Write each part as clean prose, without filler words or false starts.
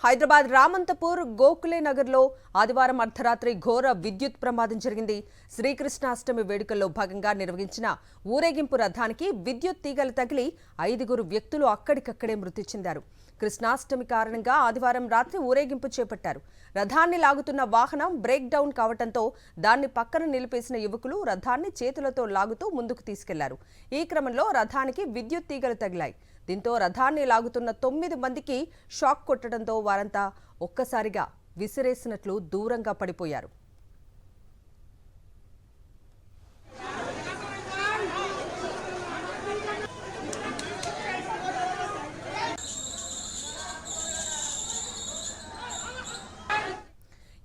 హైదరాబాద్ రామంతపూర్ గోకులే నగర్లో ఆదివారం అర్ధరాత్రి ఘోర విద్యుత్ ప్రమాదం జరిగింది. శ్రీకృష్ణాష్టమి వేడుకల్లో భాగంగా నిర్వహించిన ఊరేగింపు రథానికి విద్యుత్ తీగలు తగిలి 5 వ్యక్తులు అక్కడికక్కడే మృతి చెందారు. కృష్ణాష్టమి కారణంగా ఆదివారం రాత్రి ఊరేగింపు చేపట్టారు. రథాన్ని లాగుతున్న వాహనం బ్రేక్ డౌన్ కావడంతో దాన్ని పక్కన నిలిపేసిన యువకులు రథాన్ని చేతులతో లాగుతూ ముందుకు తీసుకెళ్లారు. ఈ క్రమంలో రథానికి విద్యుత్ తీగలు తగిలాయి. దీంతో రథాన్ని లాగుతున్న 9 మందికి షాక్ కొట్టడంతో వారంతా ఒక్కసారిగా విసిరేసినట్లు దూరంగా పడిపోయారు.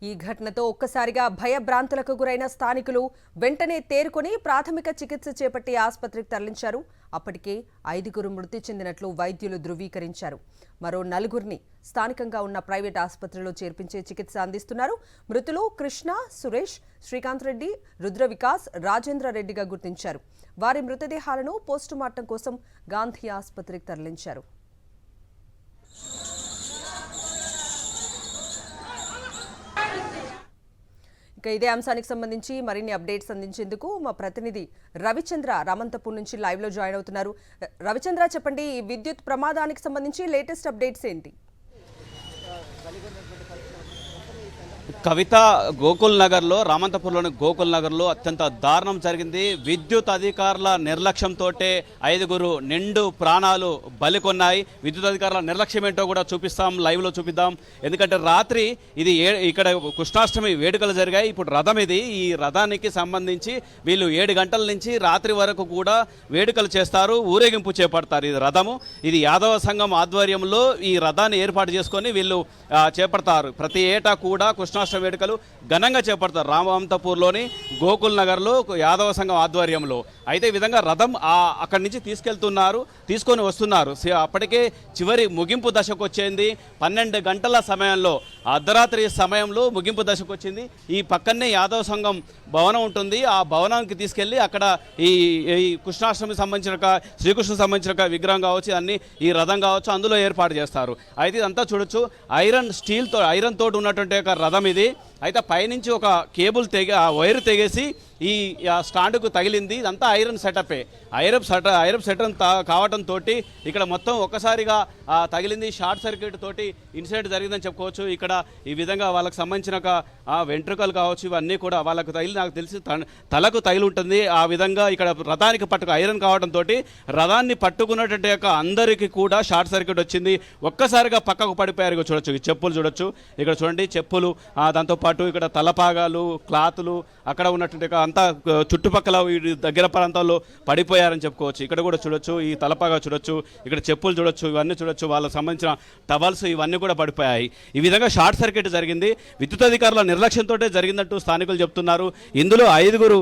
ఈ ఘటనతో ఒక్కసారిగా భయభ్రాంతులకు గురైన స్థానికులు వెంటనే తేరుకొని ప్రాథమిక చికిత్స చేపట్టి ఆసుపత్రికి తరలించారు. అప్పటికే 5 మృతి చెందినట్లు వైద్యులు ధృవీకరించారు. మరో 4 స్థానికంగా ఉన్న ప్రైవేట్ ఆసుపత్రిలో చేర్పించే చికిత్స అందిస్తున్నారు. మృతులు కృష్ణ, సురేష్, శ్రీకాంత్ రెడ్డి, రుద్ర వికాస్, రాజేంద్ర రెడ్డిగా గుర్తించారు. వారి మృతదేహాలను పోస్టుమార్టం కోసం గాంధీ ఆసుపత్రికి తరలించారు. ఇదే అంశానికి సంబంధించి మరిన్ని అప్డేట్స్ అందించేందుకు మా ప్రతినిధి రవిచంద్ర రామంతపూర్ నుంచి లైవ్ లో జాయిన్ అవుతున్నారు. రవిచంద్ర, చెప్పండి, ఈ విద్యుత్ ప్రమాదానికి సంబంధించి లేటెస్ట్ అప్డేట్స్ ఏంటి? కవిత, గోకుల్ నగర్లో, రామంతపూర్లోని గోకుల్ నగర్లో అత్యంత దారుణం జరిగింది. విద్యుత్ అధికారుల నిర్లక్ష్యంతో 5 నిండు ప్రాణాలు బలికొన్నాయి. విద్యుత్ అధికారుల నిర్లక్ష్యం ఏంటో కూడా చూపిస్తాం, లైవ్లో చూపిద్దాం. ఎందుకంటే రాత్రి ఇది ఇక్కడ కృష్ణాష్టమి వేడుకలు జరిగాయి. ఇప్పుడు రథం ఇది. ఈ రథానికి సంబంధించి వీళ్ళు 7 గంటల నుంచి రాత్రి వరకు కూడా వేడుకలు చేస్తారు, ఊరేగింపు చేపడతారు. ఇది రథము, ఇది యాదవ సంఘం ఆధ్వర్యంలో ఈ రథాన్ని ఏర్పాటు చేసుకొని వీళ్ళు చేపడతారు. ప్రతి ఏటా కూడా కృష్ణాష్టమి వేడుకలు ఘనంగా చేపడతారు రామంతపూర్లోని గోకుల్ నగర్లో యాదవ సంఘం ఆధ్వర్యంలో. అయితే ఈ విధంగా రథం అక్కడి నుంచి తీసుకొని వస్తున్నారు. అప్పటికే చివరి ముగింపు దశకు వచ్చింది. 12 గంటల సమయంలో, అర్ధరాత్రి సమయంలో ముగింపు దశకు వచ్చింది. ఈ పక్కనే యాదవ సంఘం భవనం ఉంటుంది. ఆ భవనానికి తీసుకెళ్లి అక్కడ ఈ కృష్ణాష్టమికి సంబంధించిన శ్రీకృష్ణుకు సంబంధించిన విగ్రహం కావచ్చు, అన్ని ఈ రథం కావచ్చు, అందులో ఏర్పాటు చేస్తారు. అయితే ఇదంతా చూడొచ్చు, ఐరన్ తోటి ఉన్నటువంటి ఒక రథం ఇది. అయితే పైనుంచి ఒక కేబుల్ వైర్ తెగేసి ఈ స్టాండ్కు తగిలింది. ఇదంతా ఐరన్ సెటపే. ఐరన్ సెటప్ కావడంతో ఇక్కడ మొత్తం ఒక్కసారిగా తగిలింది. షార్ట్ సర్క్యూట్ తోటి ఇన్సిడెంట్ జరిగిందని చెప్పుకోవచ్చు. ఇక్కడ ఈ విధంగా వాళ్ళకి సంబంధించిన వెంట్రుకలు కావచ్చు, ఇవన్నీ కూడా వాళ్ళకు తగిలి, నాకు తెలిసి తలకు తగిలి ఉంటుంది. ఆ విధంగా ఇక్కడ రథానికి ఐరన్ కావడంతో రథాన్ని పట్టుకున్నటువంటి అందరికీ కూడా షార్ట్ సర్క్యూట్ వచ్చింది. ఒక్కసారిగా పక్కకు పడిపోయారు. చూడొచ్చు, చెప్పులు చూడొచ్చు, ఇక్కడ చూడండి చెప్పులు, దాంతోపాటు ఇక్కడ తలపాగాలు, క్లాతులు, అక్కడ ఉన్నటువంటి అంతా చుట్టుపక్కల దగ్గర ప్రాంతాల్లో పడిపోయారని చెప్పుకోవచ్చు. ఇక్కడ కూడా చూడొచ్చు, ఈ తలపాగా చూడొచ్చు, ఇక్కడ చెప్పులు చూడొచ్చు, ఇవన్నీ చూడొచ్చు, వాళ్ళకి సంబంధించిన టవల్స్ ఇవన్నీ కూడా పడిపోయాయి. ఈ విధంగా షార్ట్ సర్క్యూట్ జరిగింది. విద్యుత్ అధికారుల నిర్లక్ష్యంతో జరిగిందంటూ స్థానికులు చెప్తున్నారు. ఇందులో 5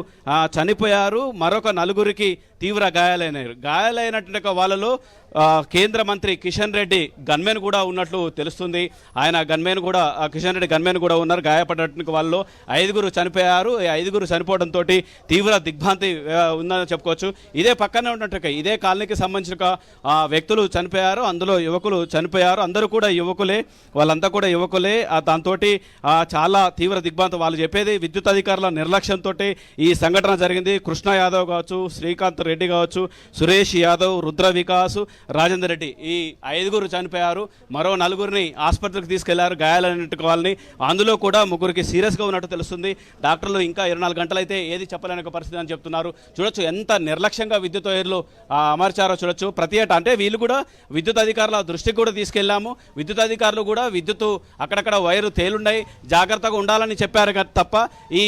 చనిపోయారు, మరొక 4 తీవ్ర గాయాలైనటువంటి వాళ్ళలో కేంద్ర మంత్రి కిషన్ రెడ్డి గన్మెన్ కూడా ఉన్నట్లు తెలుస్తుంది. ఆయన కిషన్ రెడ్డి గన్మెన్ కూడా ఉన్నారు. గాయపడినటువంటి వాళ్ళలో 5 చనిపోయారు. 5 చనిపోవడంతో తీవ్ర దిగ్భ్రాంతి ఉందని చెప్పుకోవచ్చు. ఇదే పక్కనే ఉన్నట్టు ఇదే కాలనీకి సంబంధించిన వ్యక్తులు చనిపోయారు, అందులో యువకులు చనిపోయారు. అందరూ కూడా యువకులే, వాళ్ళంతా కూడా యువకులే. దాంతో చాలా తీవ్ర దిగ్భ్రాంతి. వాళ్ళు చెప్పేది విద్యుత్ అధికారుల నిర్లక్ష్యంతో ఈ సంఘటన జరిగింది. కృష్ణ యాదవ్ కావచ్చు, శ్రీకాంత్ రెడ్డి కావచ్చు, సురేష్ యాదవ్, రుద్ర వికాస్, రాజేంద్ర రెడ్డి, ఈ 5 చనిపోయారు. మరో 4 ఆసుపత్రికి తీసుకెళ్లారు గాయాలైన వాళ్ళని. అందులో కూడా 3 సీరియస్గా ఉన్నట్టు తెలుస్తుంది. డాక్టర్లు ఇంకా 24 గంటలైతే ఏది చెప్పలేని ఒక పరిస్థితి అని చెప్తున్నారు. చూడొచ్చు ఎంత నిర్లక్ష్యంగా విద్యుత్ వైర్లు అమర్చారో చూడొచ్చు. ప్రతి ఏటా అంటే వీళ్ళు కూడా విద్యుత్ అధికారుల దృష్టికి కూడా తీసుకెళ్లాము. విద్యుత్ అధికారులు కూడా విద్యుత్ అక్కడక్కడ వైరు తేలున్నాయి, జాగ్రత్తగా ఉండాలని చెప్పారు తప్ప ఈ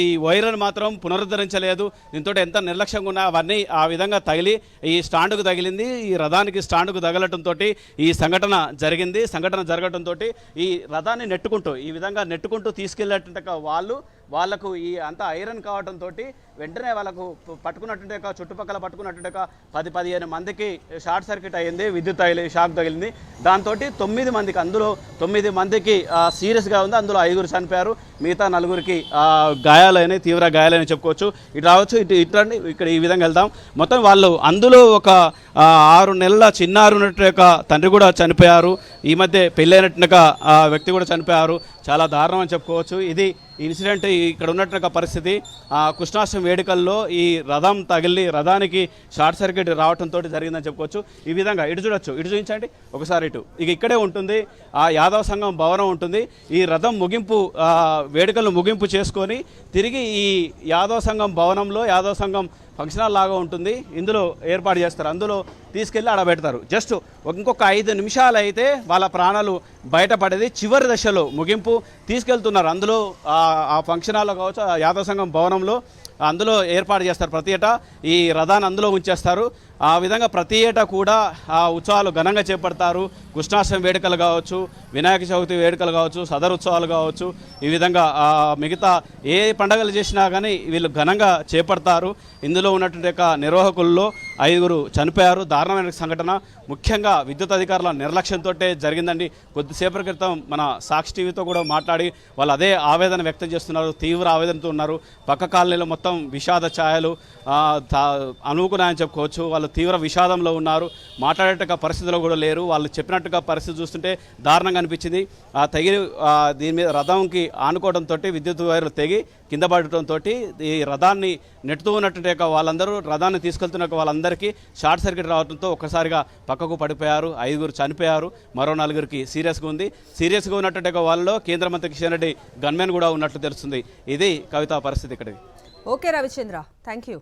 ఈ వైర్లను మాత్రం పునరుద్ధరించలేదు. దీంతో ఎంత నిర్లక్ష్యంగా ఉన్నా అవన్నీ ఆ విధంగా తగిలి ఈ స్టాండ్కు తగిలింది. ఈ రథానికి స్టాండ్కు తగలటంతో ఈ సంఘటన జరిగింది. సంఘటన జరగడంతో ఈ రథాన్ని ఈ విధంగా నెట్టుకుంటూ తీసుకెళ్లేట వాళ్ళకు ఈ అంతా ఐరన్ కావడంతో వెంటనే వాళ్ళకు పట్టుకున్నట్టుంటే చుట్టుపక్కల పట్టుకున్నట్టుంటే 10-15 మందికి షార్ట్ సర్క్యూట్ అయ్యింది, విద్యుత్ షాక్ తగిలింది. దాంతో 9 మందికి, అందులో 9 మందికి సీరియస్గా ఉంది. అందులో 5 చనిపోయారు, మిగతా 4కి గాయాలైనవి, తీవ్ర గాయాలని చెప్పుకోవచ్చు. ఇటు రావచ్చు, ఇట్లండి, ఇక్కడ ఈ విధంగా వెళ్దాం. మొత్తం వాళ్ళు అందులో ఒక 6 నెలల చిన్నారి ఉన్నట్టుగా తండ్రి కూడా చనిపోయారు. ఈ మధ్య పెళ్ళైనట్టుగా వ్యక్తి కూడా చనిపోయారు. చాలా దారుణం అని చెప్పుకోవచ్చు. ఇది ఇన్సిడెంట్ ఇక్కడ ఉన్నట్టుగా పరిస్థితి. కృష్ణాష్టమి వేడుకల్లో ఈ రథం తగిలి రథానికి షార్ట్ సర్క్యూట్ రావడంతో జరిగిందని చెప్పుకోవచ్చు. ఈ విధంగా ఇటు చూడొచ్చు, ఇటు చూపించండి ఒకసారి. ఇక ఇక్కడే ఉంటుంది యాదవ సంఘం భవనం ఉంటుంది. ఈ రథం ముగింపు వేడుకలను ముగింపు చేసుకొని తిరిగి ఈ యాదవ సంఘం భవనంలో యాదవ సంఘం ఫంక్షన్ హాల్ లాగా ఉంటుంది, ఇందులో ఏర్పాటు చేస్తారు. అందులో తీసుకెళ్ళి ఆడబెడతారు. జస్ట్ ఇంకొక 5 నిమిషాలు అయితే వాళ్ళ ప్రాణాలు బయటపడేది. చివరి దశలో ముగింపు తీసుకెళ్తున్నారు. అందులో ఆ ఫంక్షన్ హాల్లో కావచ్చు, యాదవ సంఘం భవనంలో అందులో ఏర్పాటు చేస్తారు. ప్రతి ఏటా ఈ రథాన్ని అందులో ఉంచేస్తారు. ఆ విధంగా ప్రతి ఏటా కూడా ఆ ఉత్సవాలు ఘనంగా చేపడతారు. కృష్ణాష్టమి వేడుకలు కావచ్చు, వినాయక చవితి వేడుకలు కావచ్చు, సదర్ ఉత్సవాలు కావచ్చు, ఈ విధంగా మిగతా ఏ పండుగలు చేసినా కానీ వీళ్ళు ఘనంగా చేపడతారు. ఇందులో ఉన్నటువంటి నిర్వాహకుల్లో 5 చనిపోయారు. దారుణమైన సంఘటన. ముఖ్యంగా విద్యుత్ అధికారుల నిర్లక్ష్యంతో జరిగిందండి. కొద్దిసేపటి క్రితం మన సాక్షి టీవీతో కూడా మాట్లాడి వాళ్ళు అదే ఆవేదన వ్యక్తం చేస్తున్నారు. తీవ్ర ఆవేదనతో ఉన్నారు. పక్క కాలనీలో మొత్తం విషాద ఛాయలు అనుకున్నాయని చెప్పుకోవచ్చు. వాళ్ళు తీవ్ర విషాదంలో ఉన్నారు. మాట్లాడేట పరిస్థితిలో కూడా లేరు. వాళ్ళు చెప్పినట్టుగా పరిస్థితి చూస్తుంటే దారుణంగా అనిపించింది. దీని మీద రథంకి ఆనుకోవడంతో విద్యుత్ వైర్లు తెగి కింద పడటంతో ఈ రథాన్ని నెట్టుతూ ఉన్నట్టు వాళ్ళందరూ రథాన్ని తీసుకెళ్తున్న వాళ్ళందరికీ షార్ట్ సర్క్యూట్ రావడంతో ఒక్కసారిగా పక్కకు పడిపోయారు. 5 చనిపోయారు, మరో 4కి సీరియస్గా ఉంది. సీరియస్గా ఉన్నట్టు వాళ్ళలో కేంద్ర మంత్రి కిషన్ రెడ్డి గన్మెన్ కూడా ఉన్నట్లు తెలుస్తుంది. ఇది కవిత పరిస్థితి ఇక్కడికి. Okay Ravichandra, thank you.